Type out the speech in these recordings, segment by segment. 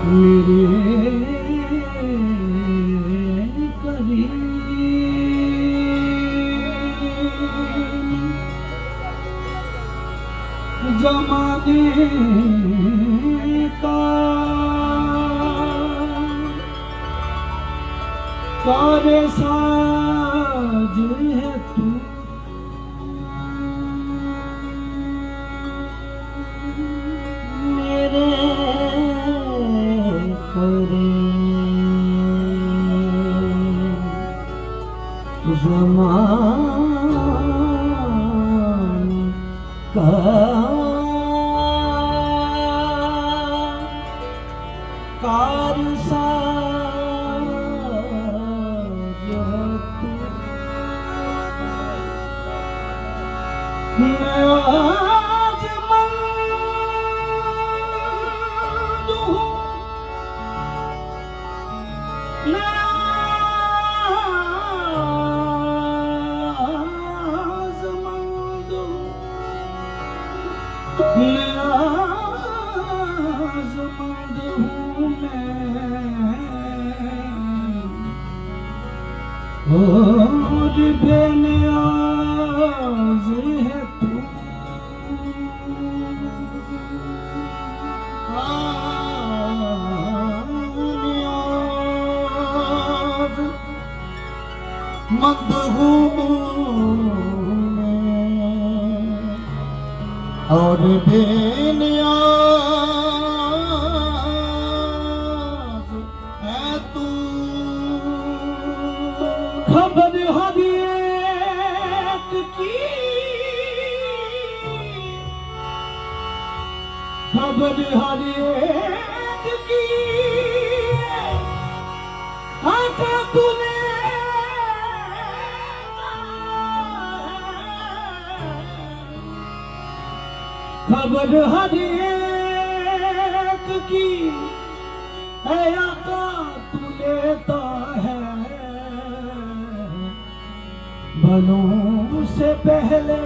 मेरे करीब जमाने का कार साज है तू, मेरे करीब ज़माने का कार मैं आज मंद हूँ, मैं आज मंद हूँ, मैं आज मंद हूँ, और बेनियाज़ है तू, नियाज़ मंद हूँ और बेनियाज़ है तू। खबर हर एक की, खबर हर एक की आका तूने खबर हर एक की है आका तू लेता है, भलों से पहले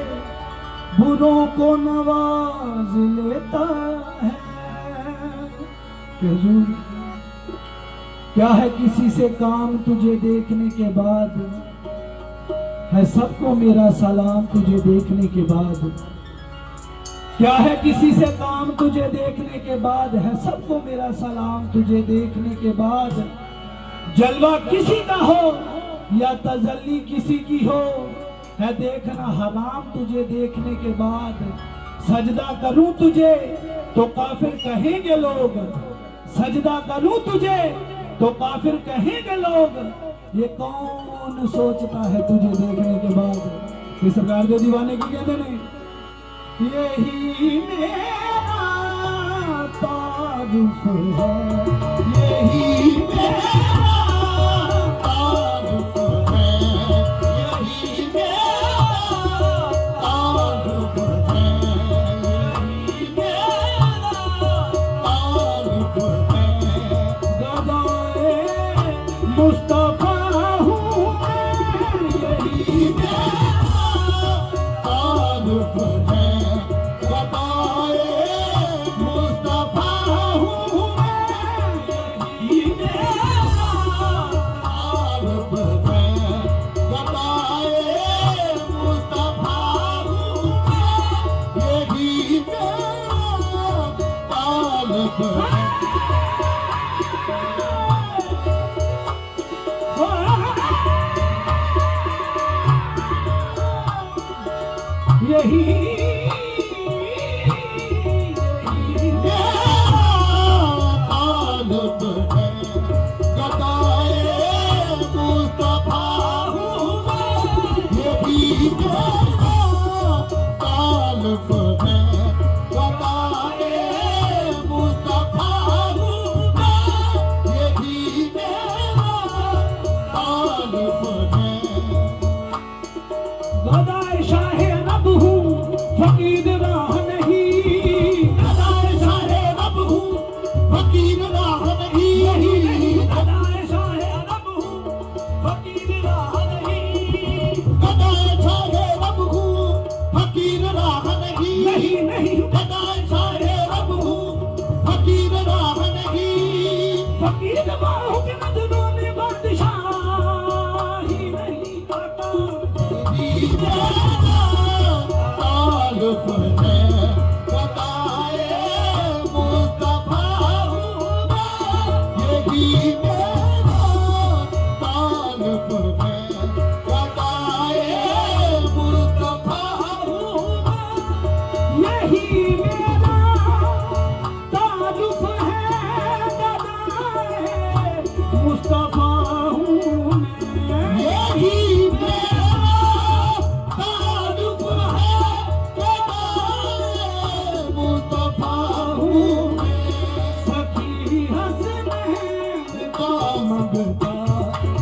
बुरों को नवाज लेता है। क्या है किसी से काम तुझे देखने के बाद, है सबको मेरा सलाम तुझे देखने के बाद। क्या है किसी से काम तुझे देखने के बाद, है सबको मेरा सलाम तुझे देखने के बाद। जलवा किसी का हो या तजल्ली किसी की हो, है देखना हराम तुझे देखने के बाद। सजदा करूं तुझे तो काफिर कहेंगे लोग, सजदा करूं तुझे तो काफिर कहेंगे लोग। ये कौन सोचता है तुझे देखने के बाद। ये सरकार दे दीवाने की कहते नहीं, यही मेरा तारुफ है, यही मेरा तारुफ है, यही मेरा तारुफ है, यही मेरा तारुफ है। गदाए मुस्तफा हूँ मैं, यही मेरा तारुफ है। गदाए शाहे रब हूँ फकीर राह नहीं, गदाए शाहे रब हूँ फकीर राह नहीं, गदाए शाहे रब हूँ फकीर राह नहीं, गदाए शाहे रब हूँ फकीर राह नहीं, नहीं नहीं गदाए शाहे रब हूँ फकीर राह नहीं, फकीर बाहों के नजरों में बादशाही नहीं आता। तालुफ है गदाए मुस्तफा हूँ मैं, यही मेरा तालुफ है गदाए मुस्तफा हूँ मैं, यही मेरा ताल्लुक है गदाए मुस्तफा हूँ मैं। यही मेरा तालुफ है गदाए मुस्तफा हूँ मैं, सखी हसनैन का मंगता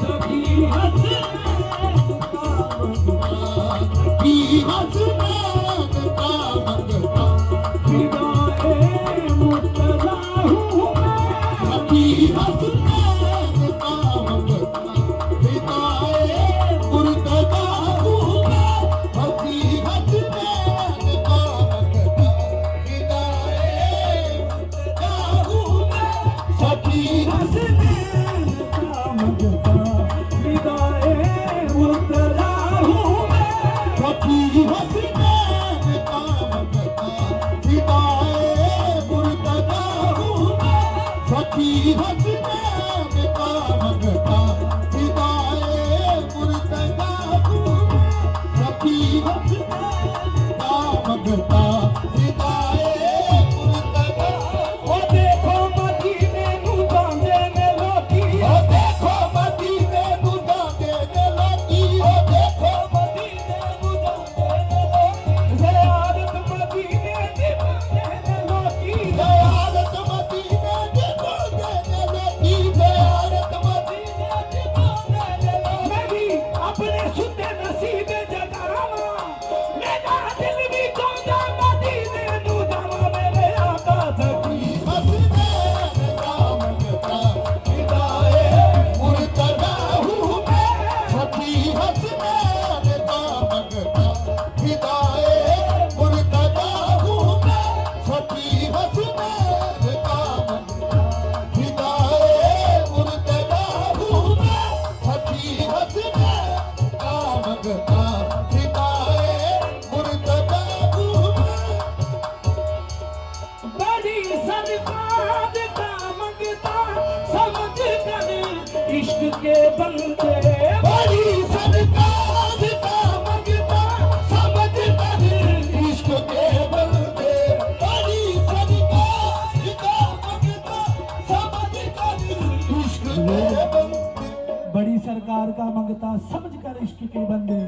सखी हसनैन का मंगता, की हसनैन का मंगता, फिदाए मुर्तज़ा हूँ मैं। की हसनैन का मंगता, फिदाए मुर्तज़ा हूँ मैं, की हसनैन का मंगता, फिदाए मुर्तज़ा हूँ मैं, सखी हसनैन का मंगता, फिदाए मुर्तज़ा हूँ मैं। सखी हसनैन का मंगता, फिदाए मुर्तज़ा हूँ मैं, सखी हसनैन का मंगता, फिदाए मुर्तज़ा हूँ मैं, सखी हसनैन का मंगता, फिदाए मुर्तज़ा ओ देखो मदीने नूं जांदे ने लोकी, ओ देखो मदीने नूं जांदे ने लोकी, ओ देखो मदीने नूं जांदे ने लोकी, ज़ियारत मदीने दी पांदे ने लोकी, ज़ियारत मदीने दी पांदे ने लोकी, ज़ियारत मदीने दी पांदे ने लोकी, मैं भी अपने सुते नसीबे जगावा, मेरा दिल भी चाहता मदीने नूं जावा मेरे आका सखी। हसनैन का मंगता, फिदाए मुर्तज़ा हूँ मैं, सखी हसनैन का मंगता, फिदाए मुर्तज़ा हूँ मैं, सखी हसनैन का मंगता, फिदाए मुर्तज़ा हूँ मैं, सखी हसनैन का मंगता, फिदाए मुर्तज़ा हूँ मैं। बड़ी सरकार का मंगता समझ कर इश्क के बंदे, बड़ी सरकार का मंगता समझ कर इश्क के बंदे, बड़ी सरकार का मंगता समझ कर इश्क के बंदे, बड़ी सरकार का मंगता समझ कर इश्क के बंदे,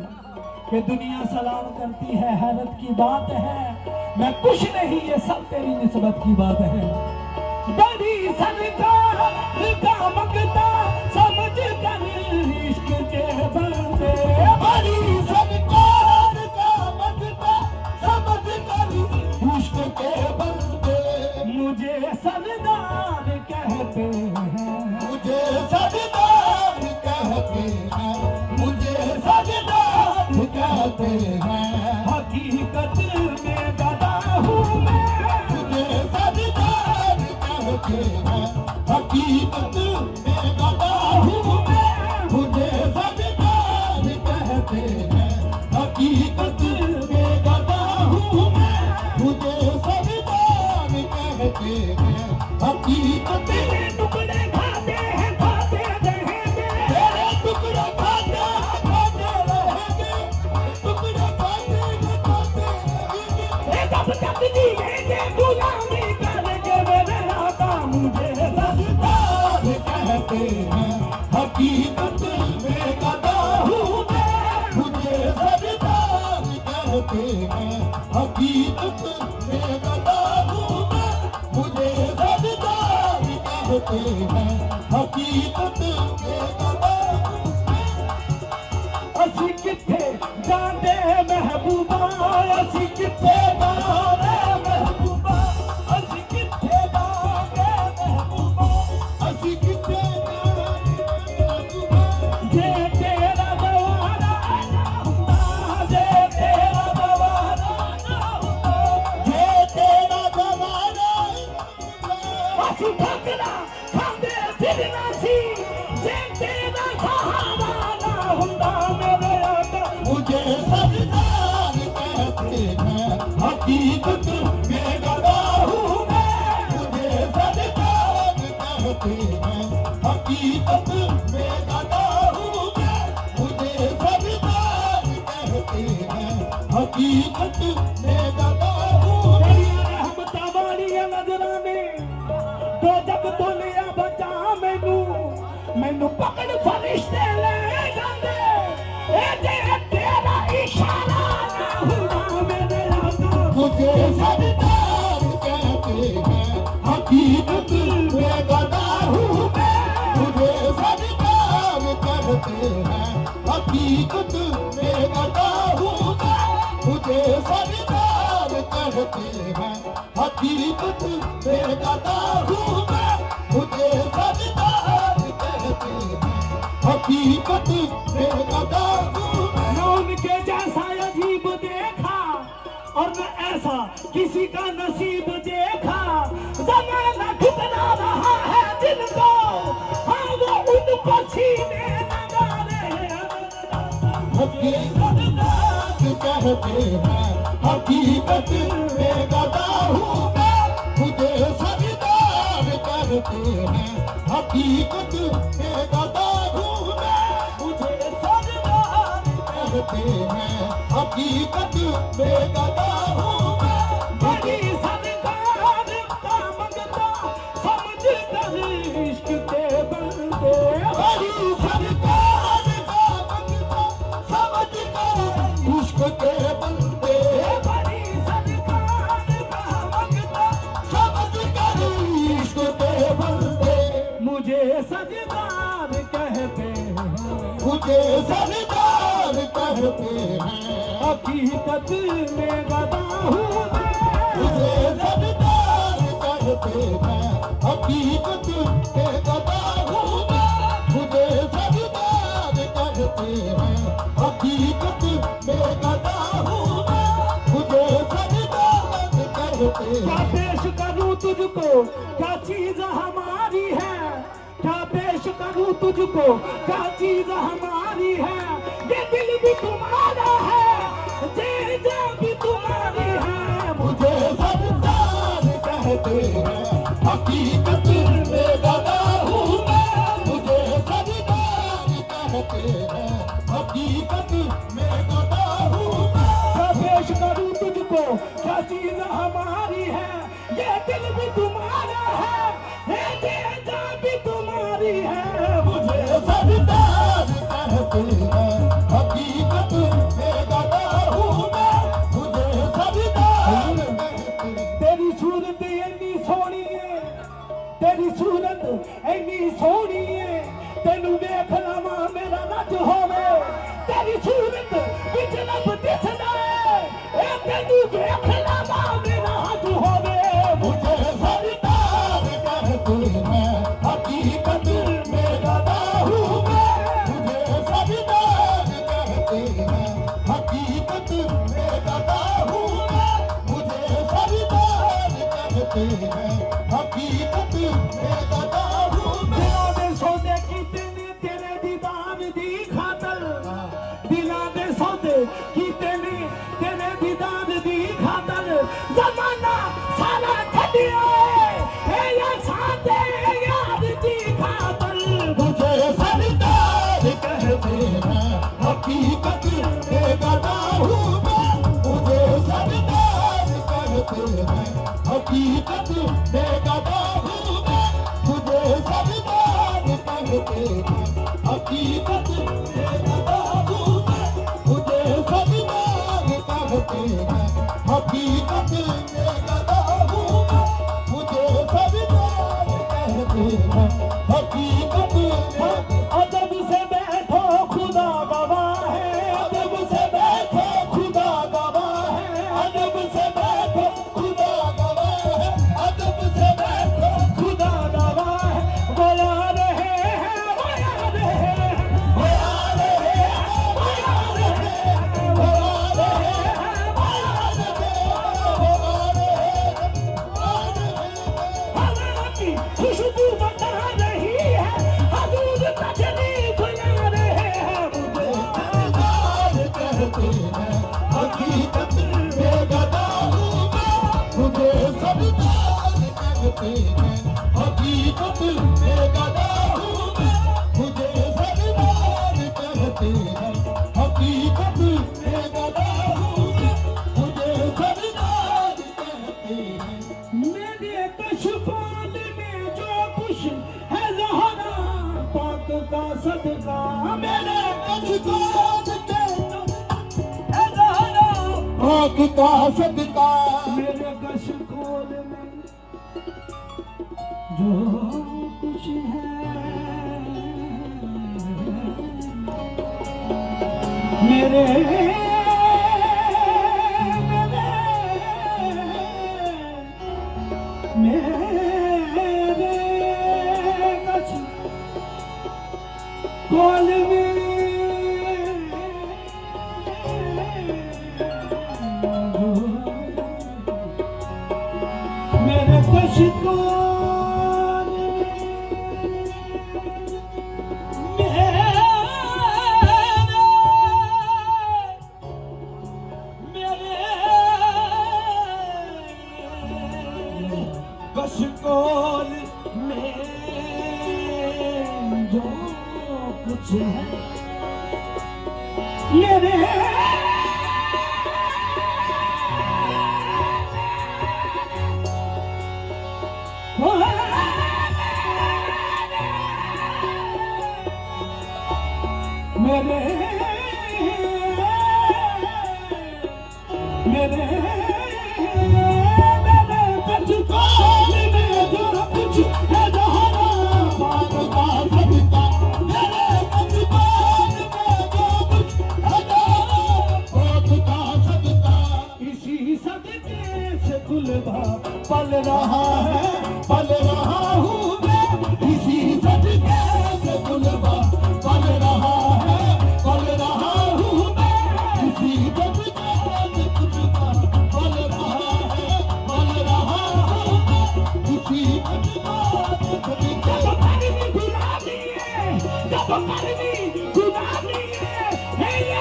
कि दुनिया सलाम करती है हैरत की बात है, मैं कुछ नहीं ये सब तेरी निस्बत की बात है। बड़ी सरकार का मंगता समझ कर इश्क के बंदे, बड़ी सरकार का मंगता समझ कर इश्क के बंदे, मुझे सरदार कहते हैं, मुझे सरदार कहते हैं, मुझे सरदार कहते हैं, हकीकत में गदा हूँ मैं। मुझे सरदार कहते हैं, हकीकत में गदा हूँ मैं, मुझे सरदार कहते हैं, हकीकत में गदा हूँ मैं, मुझे सरदार कहते हैं, हकीकत तेरे टुकड़े खाते हैं खाते रहेंगे, तेरे टुकड़े खाते हैं खाते रहेंगे, टुकड़े खाते हैं खाते रहेंगे, कब तक जिएंगे गुलामी करके मेरे आका मुझे सरदार कहते हैं हकीकत में गदा हूँ मैं मुझे सरदार कहते हैं हकीकत में गदा हूँ मैं मुझे सरदार कहते हैं हकीकत में गदा हूँ असी किथे जाने महबूबा असी किथे जाने महबूबा असी किथे जाने महबूबा असी किथे जे तेरा दवारा ना हुंदा जे तेरा दवारा ना हुंदा जे तेरा दवारा असी ठकरा खांदे फिरना सी जे तेरा सहारा ना हुंदा मेरे आका मुझे सरदार कहते हैं हकीकत में गदा हूँ मैं मुझे सरदार कहते हैं हकीकत में गदा हूँ मैं मुझे सरदार कहते हैं हकीकत में गदा हूँ मैं तेरी रहमत वाली नजराने तो जब तो लिया बचा मैनू पकड़ फरिश्ते ले जांदे ए जे तेरा इशारा ना हुंदा मेरे आका मुझे सरदार कहते हैं हकीकत में गदा हूँ मैं मुझे सरदार कहते हैं हकीकत में गदा हूँ मैं मुझे सरदार कहते हैं हकीकत में गदा हूँ मैं मुझे सरदार कहते हैं हकीकत में गदा हूँ मैं न उनके जैसा अजीब देखा और न ऐसा किसी का नसीब देखा जमाना ठुकरा रहा है जिनको हाँ वो उनको छीने लगा रहे हकीकत कहते हैं हकीकत में गदा हूँ मैं मुझे सरदार कहते हैं हकीकत में गदा हूँ मैं मुझे सरदार कहते हैं हकीकत में गदा हूँ मैं बड़ी सरकार का मंगता समझ कर इश्क के बंदे बड़ी सरकार का मंगता समझ कर इश्क के बंदे बड़ी सरकार का मंगता समझ कर इश्क के बंदे मुझे सजदार कहते हैं मुझे सरदार कहते हैं हकीकत में गदा हूँ मैं मुझे सरदार कहते हैं हकीकत में गदा हूँ मैं मुझे सरदार कहते हैं हकीकत में गदा हूँ मैं मुझे सरदार कहते क्या हैं पेश करूँ तुझको क्या चीज हमारी है क्या पेश करूँ तुझको क्या चीज हमारी है ये दिल भी तुम्हारा है जे भी तुम्हारी है मुझे सरदार कहते हैं हकीकत में गदा हूँ मैं मुझे सरदार कहते हैं हकीकत में गदा हूँ मैं क्या पेश करूँ तुझको क्या चीज हमारी है ये दिल भी तुम्हारा है ये जे भी तुम्हारी है मुझे सरदार कहते हैं हकीकत में गदा हूँ मैं मुझे सरदार कहते हैं तेरी सूरत इन्नी सोहनी है तेरी सूरत इन्नी सोहनी है तेनू वेख लवा मेरा रज होवे तेरी सूरत विच रब दिसदा है ए तेनू वेख लवा मेरा हज होवे मुझे सरदार कहते हैं हकीकत में गदा हूँ मैं मुझे सरदार कहते हैं हकीकत में गदा हूँ मैं मुझे सरदार कहते हैं हकीकत में गदा हूँ मैं दिलों दे सौदे कीते ने तेरे दीदार दी खातर दिलों दे सौदे कीते ने तेरे दीदार दी खातर जमाना सारा छड़िया है या साथे याद दी खातर मुझे सरदार कहते हैं हकीकत में गदा हूँ मैं मुझे सरदार कहते कहते हैं हकीकत में गदा हूँ मैं तुझे सरदार कहते हैं हकीकत में गदा हूँ मैं तुझे सरदार कहते हैं हकीकत में गदा हूँ मैं तुझे सरदार कहते हैं हकीकत में अदब से बैठो खुदा गवाह है, अदब से बैठो खुदा गवाह है अदब से बैठो खुदा गवाह है अदब से बैठो खुदा गवाह है। वो याद है, वो याद है, वो आ रहे हैं वो आ रहे हैं वो आ रहे हैं वो आ रहे हैं वो आ रहे हैं हवा की खुशबू बता रही है, हदूद तजलीफ ला रहे हैं मुझे। सरदार कहते हैं हकीकत में गदा हूँ मैं मुझे सरदार कहते हैं हकीकत में गदा हूँ मैं मुझे सरदार कहते हैं हकीकत में गदा हूँ मैं मुझे सरदार कहते हैं मेरे कशफान में जो कुछ है ज़हरा पाक का सदका, मेरे कशफान में है ज़हरा आँख का सदका मेरे कशकोल में जो कुछ है, मेरे मेरे कशकोल में जो मेरे कशकोल कशकोल में जो कुछ है, मेरे मेरे मेरे मेरे कशकोल में जो कुछ है ज़हरा पाक का सदका, मेरे कशफान में जो कुछ है आँख का सदका इसी सदके से खुलवा पल रहा है, पल रहा हूँ मैं इसी सदके से खुलवा पल रहा है पल रहा हूँ मैं इसी सदके से खुलवा पल रहा है पल रहा हूँ मैं इसी सदके से जब मरनी गुलाबी है, जब मरनी गुलाबी है ये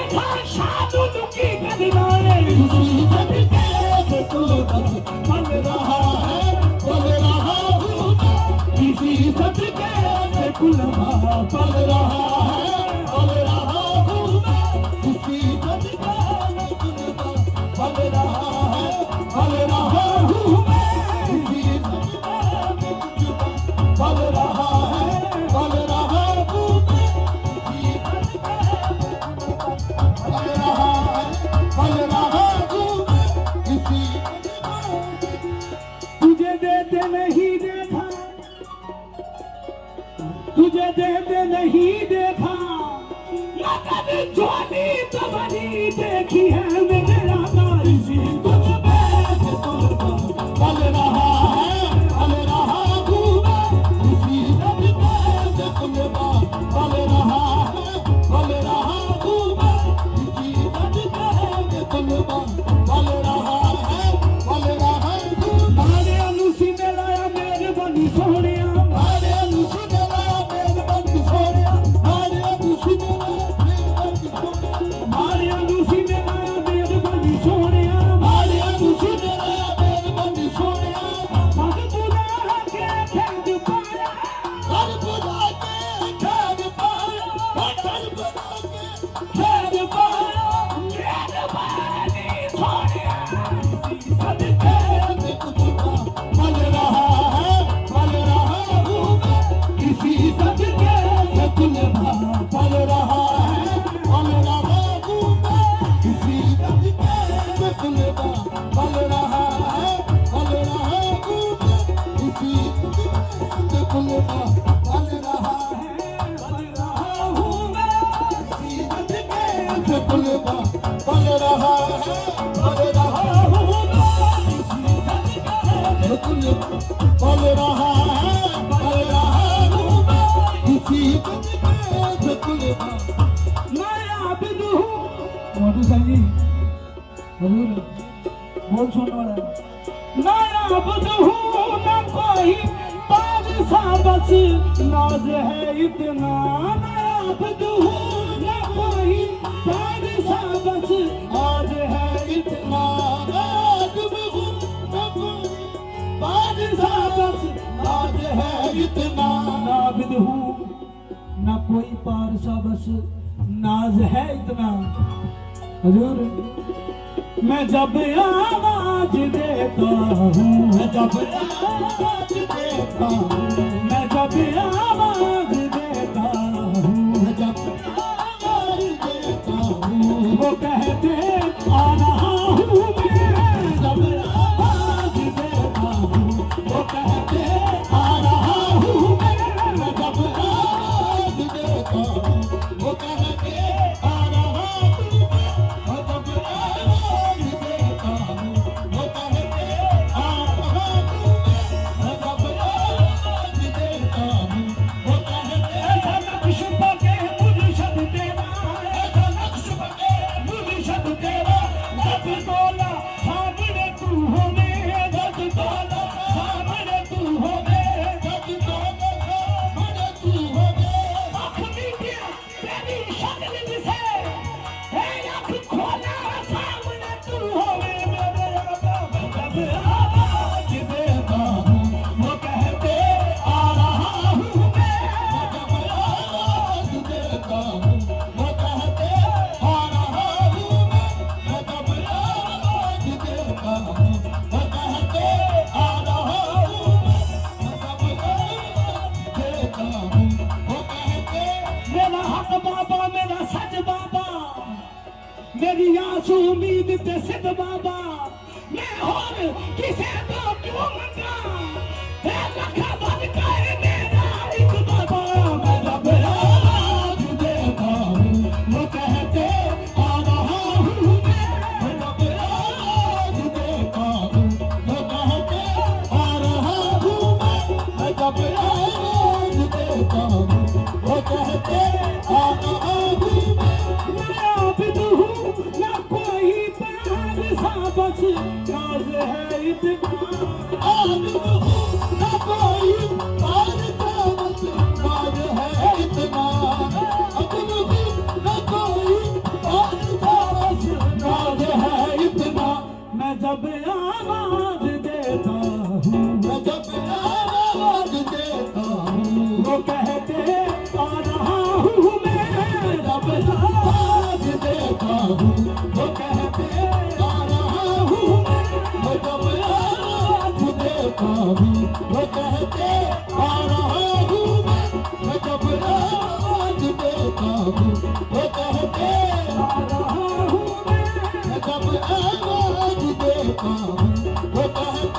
शादुल की गदनाए इसी सदके से खुलवा पल रहा है पल रहा हूँ मैं इसी सदके से खुलवा पल रहा है पल रहा हूँ मैं इसी सदके से खुलवा पल रहा है पल रहा हूँ मैं इसी सदके से खुलवा पल रहा है पल रहा हूँ मैं इसी सदके से खुलवा पल रहा है पल रहा हूँ मैं इसी तुझे देते नहीं देखा, तुझे देते नहीं देखा, लगन जोनी तबनी देखी है मेरे राजा इसी कुछ में से तुझको पल रहा है पल रहा हूँ मैं इसी सदके से खुलवा पल रहा है पल रहा हूँ मैं इसी सदके से खुलवा पल रहा है पल रहा हूँ मारे अनुसी ने लाया मेरे बनी सोनिया, मारे अनुसी ने लाया मेरे बंदी सोनिया मारे अनुसी ने लाया मेरे बंदी सोनिया मारे अनुसी ने लाया मेरे बनी पल रहा हूँ मैं इसी गज में धुलवा। मैं आबिद हूँ। मोदी साहब जी हजूर बोल सुनने वाला है। मैं आबिद हूँ ना कोई बादशाह बस नाज है इतना। मैं आबिद हूँ ना कोई बादशाह बस आज है इतना। बादशाह बस आज है इतना। नाबिद हूँ ना कोई पारसा बस नाज है इतना। हजूर मैं जब आवाज देता हूँ, मैं जब आवाज देता हूँ, मैं जब आवाज देता हूँ, मैं जब आवाज देता हूँ, वो कहते आ रहा हूँ मैं। जब आवाज देता हूँ, वो कहते आ रहा हूँ मैं। जब आवाज देता हूँ, वो कहते आ रहा हूँ मैं। जब आवाज देता हूँ, वो कहते आ रहा हूँ मैं। जब आवाज देता हूँ, वो कहते ऐसा नक्श पके मुर्शद तेरा, ऐसा नक्श बने मुर्शद तेरा, जब तोला सामने तू होवे, जब तोला सामने तू होवे। जब दोनों सामने तू होवे। आँख मीटिया तेरी शक्ल से, है आँख खोला सामने तू होवे मेरे आका। जब आवाज देता हूँ, वो कहते आ रहा हूँ मैं। जब आवाज देता हूँ, वो कहते आ रहा हूँ मैं। जब आवाज देता हूँ, वो कहते आ रहा हूँ मैं। जब आवाज देता हूँ, वो कहते मेरा हक बाबा मेरा सच बाबा, मेरी आंसू उम्मीद ते सिद्ध बाबा। मैं और किसे तो क्यों मंगा, मैं लखा बन गए मेरा एक बाबा। मैं जब आवाज देता हूँ, वो कहते आ रहा हूँ मैं। जब आवाज देता हूँ, वो कहते आ रहा हूँ मैं। जब आवाज देता हूँ, वो कहते आ रहा हूँ मैं। मैं आबिद हूँ ना कोई बादशाह बस नाज है इतना। आबिद हूँ न कोई बादशाह बस नाज है इतना। आबिद हूँ न कोई बादशाह बस नाज है इतना। मैं जब आवाज देता हूँ, मैं जब आवाज देता हूँ, वो कहते आ रहा हूँ मैं। जब आवाज देता हूँ, वो कहते आ रहा हूँ मैं। जब आवाज देता हूँ, वो कहते आ रहा हूँ मैं। जब आवाज देता हूँ, वो कहते आ रहा हूँ मैं। जब आवाज देता हूँ, वो कहते